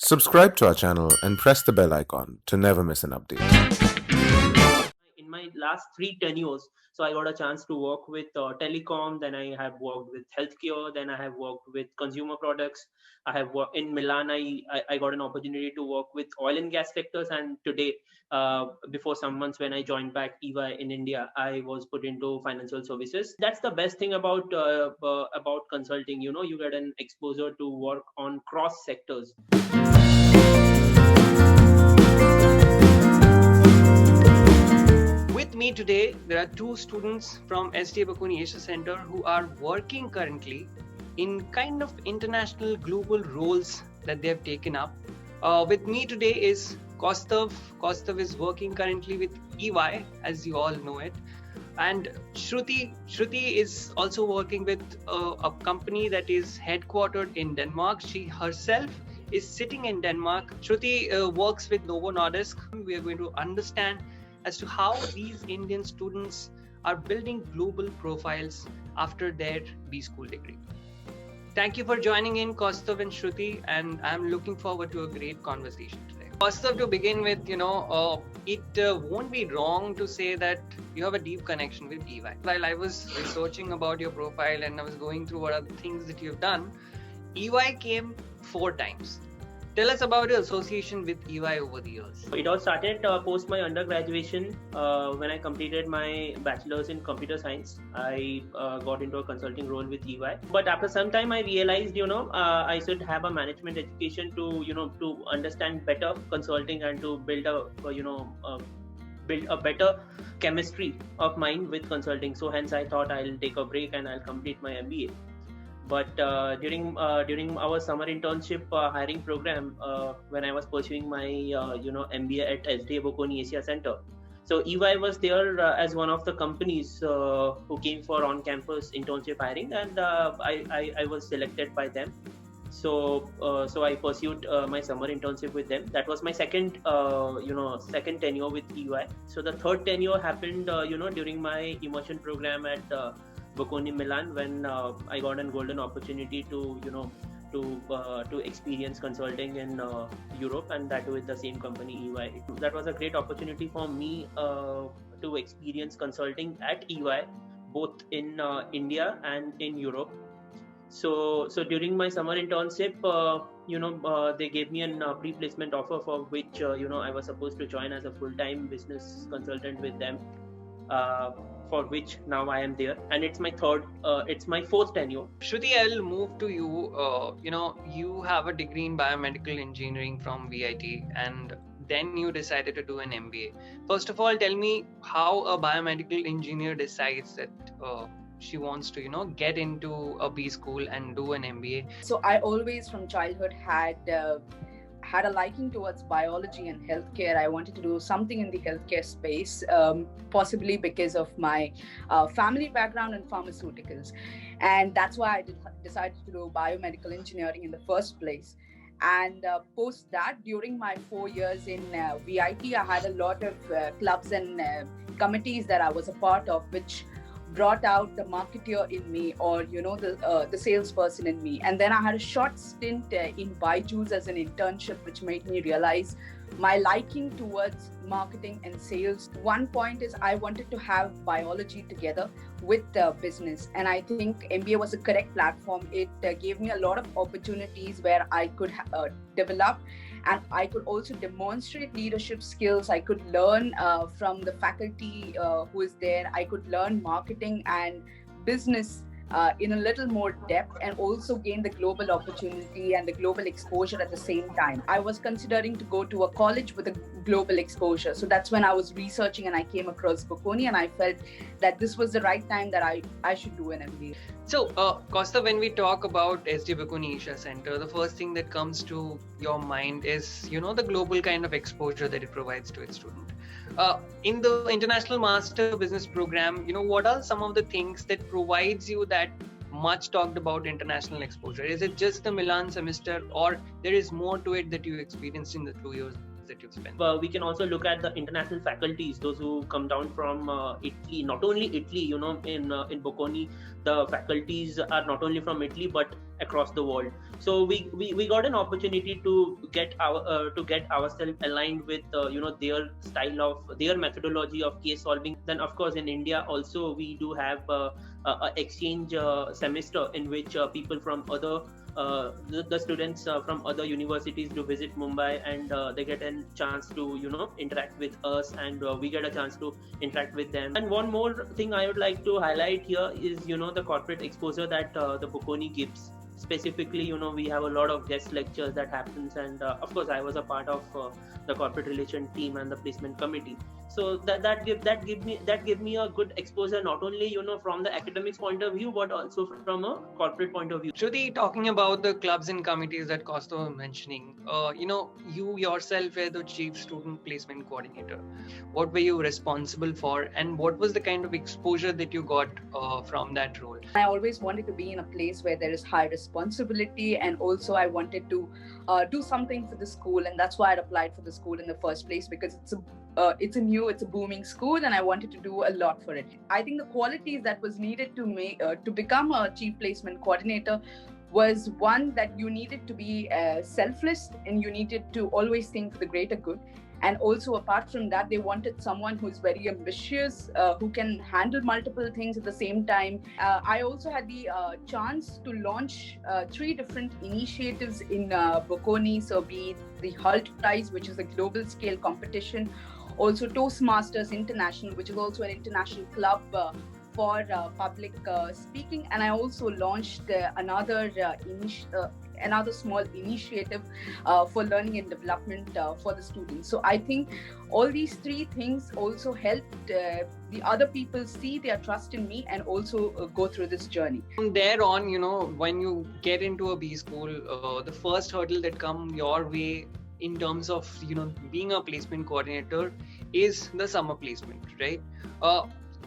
Subscribe to our channel and press the bell icon to never miss an update. In my last three tenures, so I got a chance to work with telecom, then I have worked with healthcare, then I have worked with consumer products. I have worked in Milan. I got an opportunity to work with oil and gas sectors, and today, before some months when I joined back EY in India, I was put into financial services. That's the best thing about consulting. You know, you get an exposure to work on cross sectors. With me today, there are two students from SDA Bocconi Asia Center who are working currently in kind of international global roles that they have taken up. With me today is Kaustav. Kaustav is working currently with EY, as you all know it. And Shruti is also working with a company that is headquartered in Denmark. She herself is sitting in Denmark. Shruti works with Novo Nordisk. We are going to understand as to how these Indian students are building global profiles after their B School degree. Thank you for joining in, Kaustav and Shruti, and I'm looking forward to a great conversation today. Kaustav, to begin with, it won't be wrong to say that you have a deep connection with EY. While I was researching about your profile and I was going through what are the things that you've done, EY came 4 times. Tell us about your association with EY over the years. It all started post my undergraduation. When I completed my bachelor's in computer science, I got into a consulting role with EY. But after some time, I realized, I should have a management education to understand better consulting and to build a better chemistry of mind with consulting. So hence, I thought I'll take a break and I'll complete my MBA. But during our summer internship hiring program, when I was pursuing my MBA at SDA Bocconi Asia Center, so EY was there as one of the companies who came for on-campus internship hiring, and I was selected by them. So I pursued my summer internship with them. That was my second tenure with EY. So the third tenure happened during my immersion program at Bocconi Milan, when I got a golden opportunity to experience consulting in Europe, and that with the same company EY. That was a great opportunity for me to experience consulting at EY, both in India and in Europe. So during my summer internship, they gave me a pre-placement offer for which I was supposed to join as a full-time business consultant with them. For which now I am there, and it's my fourth tenure. Shruti, I'll move to you. You have a degree in biomedical engineering from VIT, and then you decided to do an MBA. First of all, tell me how a biomedical engineer decides that she wants to, get into a B school and do an MBA. So I always from childhood had a liking towards biology and healthcare. I wanted to do something in the healthcare space, possibly because of my family background in pharmaceuticals. And that's why I decided to do biomedical engineering in the first place. And post that, during my 4 years in VIT, I had a lot of clubs and committees that I was a part of, which brought out the marketeer in me, or the salesperson in me. And then I had a short stint in Byju's as an internship, which made me realize my liking towards marketing and sales. One point is I wanted to have biology together with business, and I think MBA was a correct platform. It gave me a lot of opportunities where I could develop, and I could also demonstrate leadership skills. I could learn from the faculty who is there. I could learn marketing and business in a little more depth, and also gain the global opportunity and the global exposure at the same time. I was considering to go to a college with a global exposure. So that's when I was researching and I came across Bocconi, and I felt that this was the right time that I should do an MBA. So, Kaustav, when we talk about SDA Bocconi Asia Center, the first thing that comes to your mind is, the global kind of exposure that it provides to its student. In the International Master Business Program, what are some of the things that provides you that much talked about international exposure? Is it just the Milan semester, or there is more to it that you experienced in the 2 years that you've spent? We can also look at the international faculties, those who come down from Italy. Not only Italy, in Bocconi, the faculties are not only from Italy, but across the world. So we got an opportunity to get ourselves aligned with their style of their methodology of case solving. Then of course in India also we do have a exchange semester in which people from other the students from other universities do visit Mumbai, and they get a chance to interact with us, and we get a chance to interact with them. And one more thing I would like to highlight here is the corporate exposure that the Bocconi gives. Specifically, we have a lot of guest lectures that happens, and of course I was a part of the corporate relation team and the placement committee. So that give me a good exposure, not only from the academics point of view, but also from a corporate point of view. Shruti, talking about the clubs and committees that Costa was mentioning, you yourself were the chief student placement coordinator. What were you responsible for, and what was the kind of exposure that you got from that role? I always wanted to be in a place where there is high responsibility, and also I wanted to do something for the school, and that's why I applied for the school in the first place, because it's a booming school, and I wanted to do a lot for it. I think the qualities that was needed to become a chief placement coordinator was one, that you needed to be selfless, and you needed to always think for the greater good. And also, apart from that, they wanted someone who's very ambitious, who can handle multiple things at the same time. I also had the chance to launch 3 different initiatives in Bocconi. So be it the HALT Prize, which is a global scale competition, also Toastmasters International, which is also an international club for public speaking. And I also launched another small initiative for learning and development for the students. So I think all these 3 things also helped the other people see their trust in me, and also go through this journey. From there on, when you get into a B school, the first hurdle that come your way in terms of being a placement coordinator is the summer placement, right?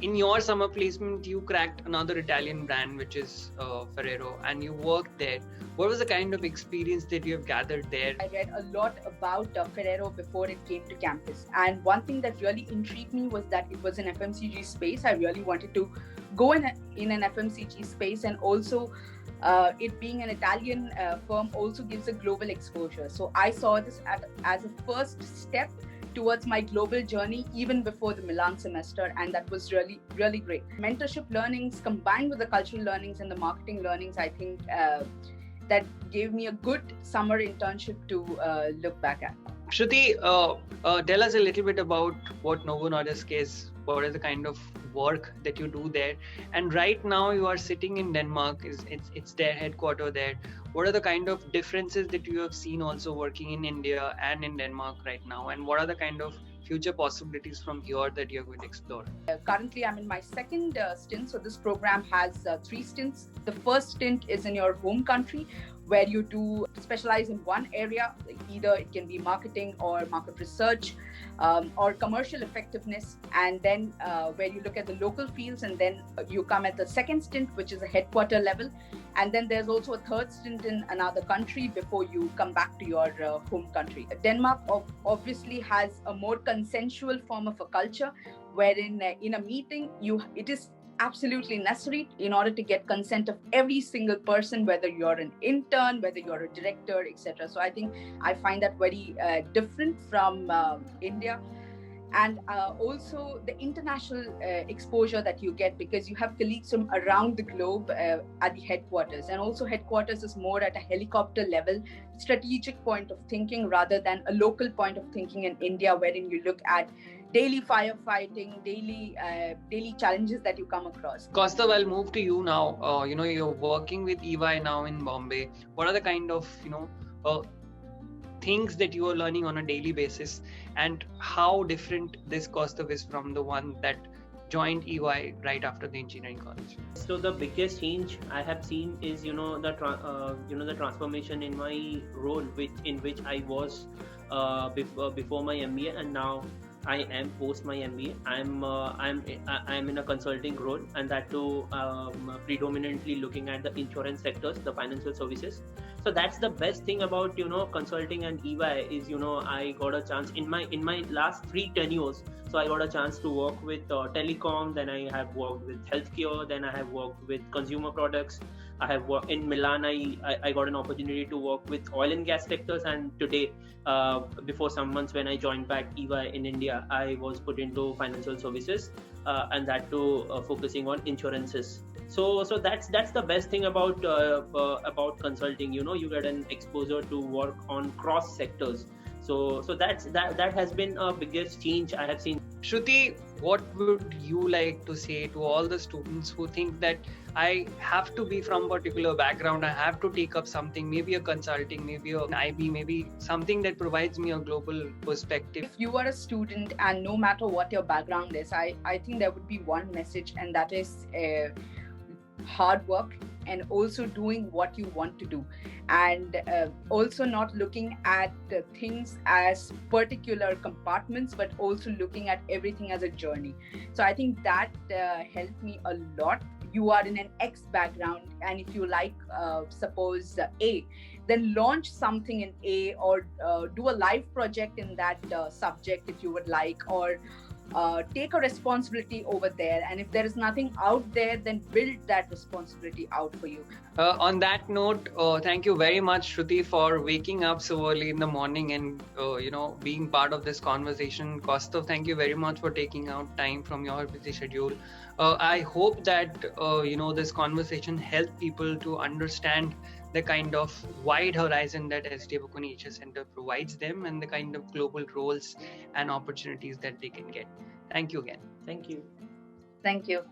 In your summer placement, you cracked another Italian brand, which is Ferrero, and you worked there. What was the kind of experience that you have gathered there? I read a lot about Ferrero before it came to campus, and one thing that really intrigued me was that it was an FMCG space. I really wanted to go in an FMCG space, and also it being an Italian firm also gives a global exposure. So I saw this as a first step towards my global journey, even before the Milan semester, and that was really, really great. Mentorship learnings combined with the cultural learnings and the marketing learnings, I think that gave me a good summer internship to look back at. Shruti, tell us a little bit about what Novo Nordisk is. What is the kind of work that you do there? And right now you are sitting in Denmark. It's their headquarters there. What are the kind of differences that you have seen also working in India and in Denmark right now? And what are the kind of future possibilities from here that you're going to explore? Currently, I'm in my second stint. So this program has 3 stints. The first stint is in your home country, where you do specialize in one area. Either it can be marketing or market research, or commercial effectiveness, and then where you look at the local fields, and then you come at the second stint, which is a headquarter level, and then there's also a third stint in another country before you come back to your home country. Denmark obviously has a more consensual form of a culture, wherein in a meeting it is absolutely necessary in order to get consent of every single person, whether you're an intern, whether you're a director, etc. So I think I find that very different from India. And also the international exposure that you get, because you have colleagues from around the globe at the headquarters. And also headquarters is more at a helicopter level, strategic point of thinking, rather than a local point of thinking in India, wherein you look at daily firefighting, daily challenges that you come across. Costa, I'll move to you now. You're working with EY now in Bombay. What are the kind of, things that you are learning on a daily basis, and how different this Costa is from the one that joined EY right after the engineering college? So the biggest change I have seen is the transformation in my role, in which I was before my MBA, and now I am post my MBA. I'm in a consulting role, and that too predominantly looking at the insurance sectors, the financial services. So that's the best thing about consulting and EY is I got a chance in my last 3 tenures. So I got a chance to work with telecom, then I have worked with healthcare, then I have worked with consumer products. I have worked in Milan. I got an opportunity to work with oil and gas sectors, and today, before some months when I joined back EY in India, I was put into financial services, and that too focusing on insurances. So that's the best thing about consulting. You get an exposure to work on cross sectors. So that has been a biggest change I have seen. Shruti, what would you like to say to all the students who think that I have to be from a particular background, I have to take up something, maybe a consulting, maybe an IB, maybe something that provides me a global perspective? If you are a student and no matter what your background is, I think there would be one message, and that is hard work, and also doing what you want to do, and also not looking at things as particular compartments, but also looking at everything as a journey. So I think that helped me a lot. You are in an X background, and if you like suppose A, then launch something in A, or do a live project in that subject if you would like, or take a responsibility over there, and if there is nothing out there, then build that responsibility out for you. On that note, thank you very much, Shruti, for waking up so early in the morning and being part of this conversation. Kaustav, thank you very much for taking out time from your busy schedule. I hope that this conversation helped people to understand the kind of wide horizon that SDA Bokkoni HS Center provides them, and the kind of global roles and opportunities that they can get. Thank you again. Thank you. Thank you.